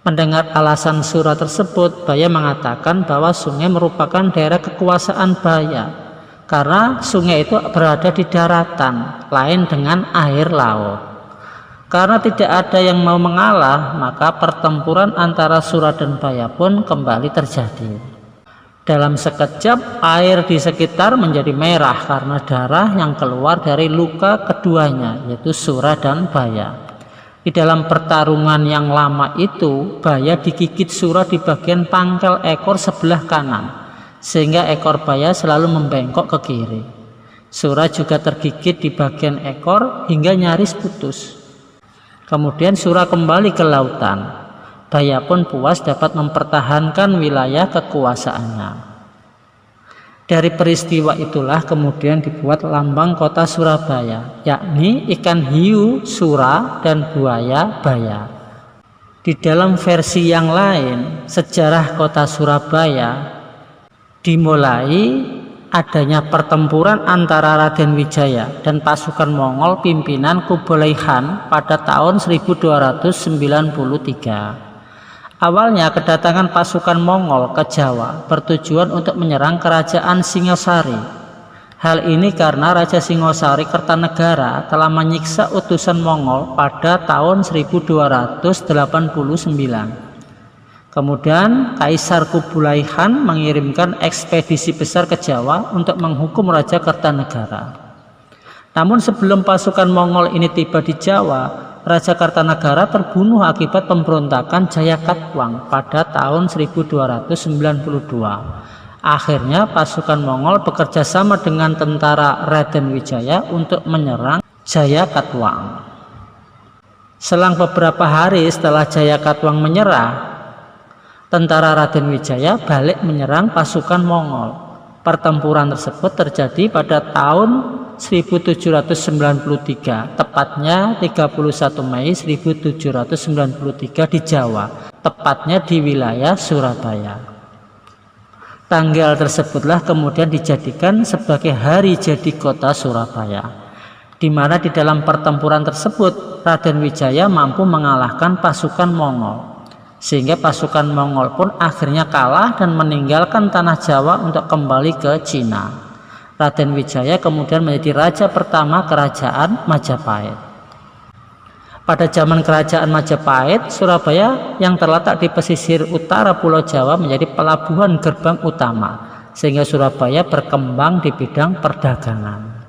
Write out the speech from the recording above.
Mendengar alasan Sura tersebut, Baya mengatakan bahwa sungai merupakan daerah kekuasaan Baya, karena sungai itu berada di daratan, lain dengan air laut. Karena tidak ada yang mau mengalah, maka pertempuran antara Sura dan Baya pun kembali terjadi. Dalam sekejap, air di sekitar menjadi merah karena darah yang keluar dari luka keduanya, yaitu Sura dan Baya. Di dalam pertarungan yang lama itu, Baya digigit Sura di bagian pangkal ekor sebelah kanan, sehingga ekor Baya selalu membengkok ke kiri. Sura juga tergigit di bagian ekor hingga nyaris putus. Kemudian Sura kembali ke lautan. Baya pun puas dapat mempertahankan wilayah kekuasaannya. Dari peristiwa itulah kemudian dibuat lambang kota Surabaya, yakni ikan hiu Sura dan buaya Baya. Di dalam versi yang lain, sejarah kota Surabaya dimulai adanya pertempuran antara Raden Wijaya dan pasukan Mongol pimpinan Kublai Khan pada tahun 1293. Awalnya kedatangan pasukan Mongol ke Jawa bertujuan untuk menyerang kerajaan Singosari. Hal ini karena Raja Singosari Kertanegara telah menyiksa utusan Mongol pada tahun 1289. Kemudian Kaisar Kublai Khan mengirimkan ekspedisi besar ke Jawa untuk menghukum Raja Kertanegara. Namun sebelum pasukan Mongol ini tiba di Jawa, Raja Kartanegara terbunuh akibat pemberontakan Jayakatwang pada tahun 1292. Akhirnya pasukan Mongol bekerja sama dengan tentara Raden Wijaya untuk menyerang Jayakatwang. Selang beberapa hari setelah Jayakatwang menyerah, tentara Raden Wijaya balik menyerang pasukan Mongol. Pertempuran tersebut terjadi pada tahun 1793, tepatnya 31 Mei 1793 di Jawa, tepatnya di wilayah Surabaya. Tanggal tersebutlah kemudian dijadikan sebagai hari jadi kota Surabaya, di mana di dalam pertempuran tersebut Raden Wijaya mampu mengalahkan pasukan Mongol, sehingga pasukan Mongol pun akhirnya kalah dan meninggalkan tanah Jawa untuk kembali ke Cina. Raden Wijaya kemudian menjadi raja pertama kerajaan Majapahit. Pada zaman kerajaan Majapahit, Surabaya yang terletak di pesisir utara Pulau Jawa menjadi pelabuhan gerbang utama, sehingga Surabaya berkembang di bidang perdagangan.